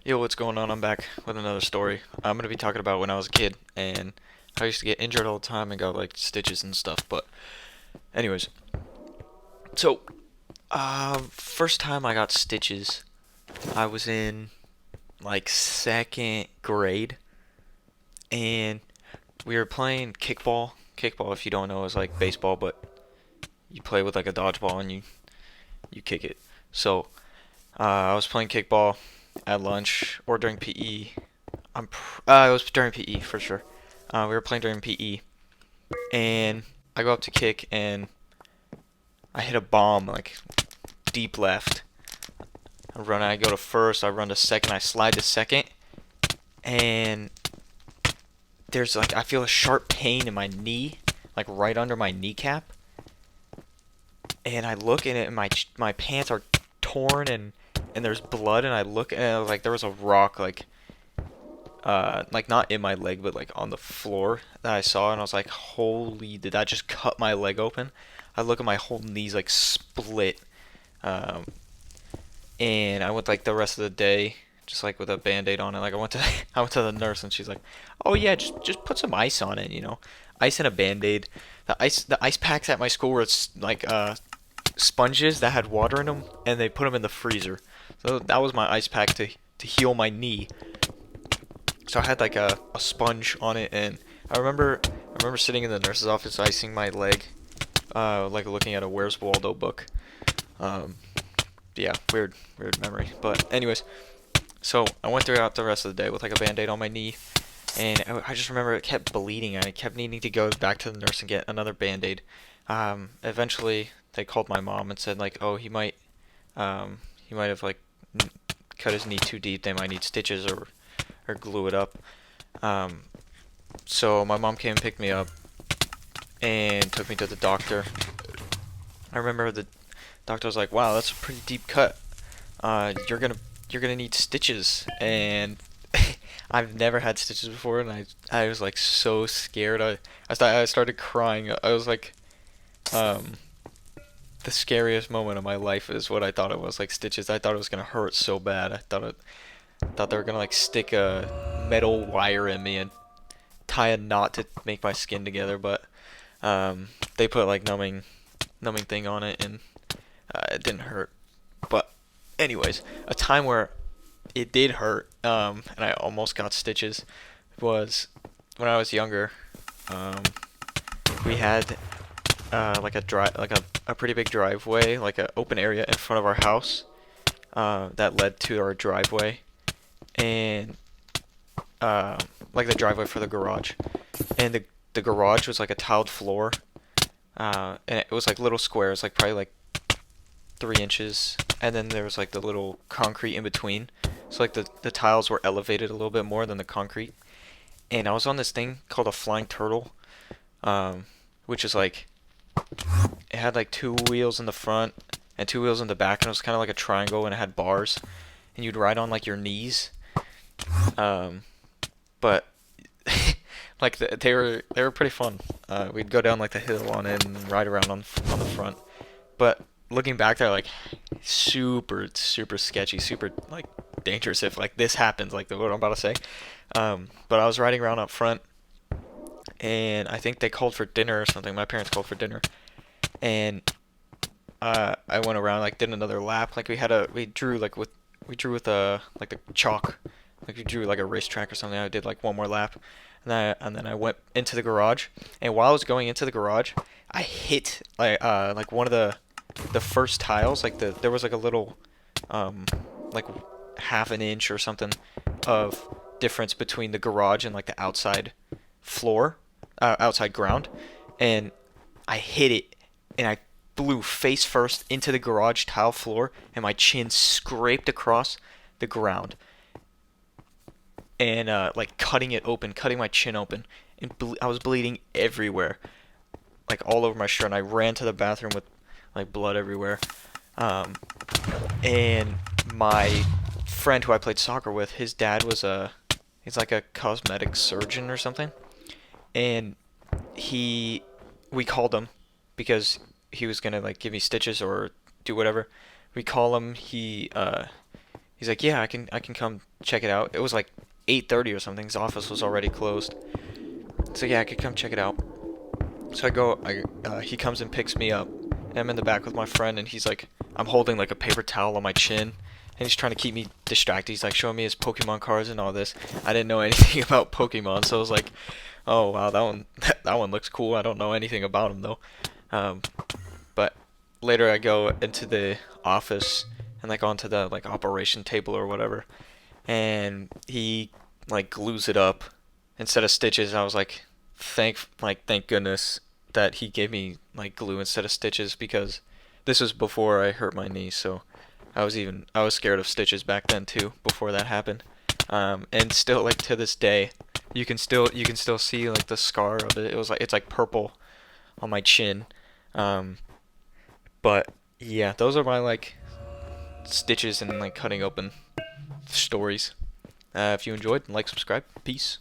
Yo, what's going on? I'm back with another story. I'm gonna be talking about when I was a kid and I used to get injured all the time and got like stitches and stuff. But anyways, so first time I got stitches, I was in like second grade and we were playing kickball. Kickball, if you don't know, is like baseball, but you play with like a dodgeball and you kick it. So I was playing kickball at lunch or during PE. It was during PE for sure. We were playing during PE, and I go up to kick, and I hit a bomb like deep left. I go to first. I run to second. I slide to second, and there's like I feel a sharp pain in my knee, like right under my kneecap. And I look in it, and my pants are torn, and there's blood. And I look, and I was like there was a rock like not in my leg, but like on the floor that I saw, and I was like, "Holy! Did that just cut my leg open?" I look at my whole knees like split, um, and I went like the rest of the day just like with a band-aid on it. Like I went to I went to the nurse, and she's like, "Oh yeah, just put some ice on it, ice and a band-aid." The ice packs at my school were like sponges that had water in them, and they put them in the freezer. So that was my ice pack to heal my knee. So I had like a sponge on it, and I remember sitting in the nurse's office icing my leg, like looking at a Where's Waldo book. Um, yeah, weird memory. But anyways, so I went throughout the rest of the day with like a band-aid on my knee, and I just remember it kept bleeding. I kept needing to go back to the nurse and get another band-aid. Eventually they called my mom and said like, oh, he might have like cut his knee too deep. They might need stitches or glue it up. Um, so my mom came and picked me up and took me to the doctor. I remember the doctor was like, "Wow, that's a pretty deep cut. You're gonna need stitches." And I've never had stitches before, and I was like so scared. I started crying. I was like, um, the scariest moment of my life is what I thought it was, like stitches. I thought it was gonna hurt so bad. I thought they were gonna like stick a metal wire in me and tie a knot to make my skin together, but they put like numbing thing on it, and it didn't hurt. But anyways, a time where it did hurt, and I almost got stitches was when I was younger. Um, we had like a pretty big driveway, like an open area in front of our house that led to our driveway, and uh, like the driveway for the garage, and the garage was like a tiled floor, and it was like little squares, like probably like 3 inches, and then there was like the little concrete in between. So like the tiles were elevated a little bit more than the concrete. And I was on this thing called a flying turtle, which is like it had like two wheels in the front and two wheels in the back, and it was kind of like a triangle, and it had bars, and you'd ride on like your knees. Um, but like they were pretty fun. We'd go down like the hill on it and ride around on the front. But looking back, they're like super sketchy, super like dangerous if like this happens, like what I'm about to say. But I was riding around up front, and I think they called for dinner or something. My parents called for dinner, and I went around like did another lap. Like we drew with like the chalk, like we drew like a racetrack or something. I did like one more lap, and then I went into the garage. And while I was going into the garage, I hit like one of the first tiles. Like there was like a little like half an inch or something of difference between the garage and like the outside floor, outside ground, and I hit it, and I blew face first into the garage tile floor, and my chin scraped across the ground, and like cutting it open, cutting my chin open, and I was bleeding everywhere, like all over my shirt. And I ran to the bathroom with like blood everywhere. Um, and my friend who I played soccer with, his dad he's like a cosmetic surgeon or something, and he, we called him because he was gonna like give me stitches or do whatever. We call him. He's like, yeah, I can come check it out. It was like 8:30 or something. His office was already closed. So yeah, I could come check it out. So I go. He comes and picks me up. And I'm in the back with my friend, and he's like, I'm holding like a paper towel on my chin, and he's trying to keep me distracted. He's like showing me his Pokemon cards and all this. I didn't know anything about Pokemon, so I was like, oh wow, that one that one looks cool. I don't know anything about him though. Um, but later I go into the office and like onto the like operation table or whatever, and he like glues it up instead of stitches. I was like, thank goodness that he gave me like glue instead of stitches, because this was before I hurt my knee, so I was scared of stitches back then too before that happened. And still like to this day, you can still see like the scar of it. It was like it's like purple on my chin. Um, but yeah, those are my like stitches and like cutting open stories. If you enjoyed, like, subscribe. Peace.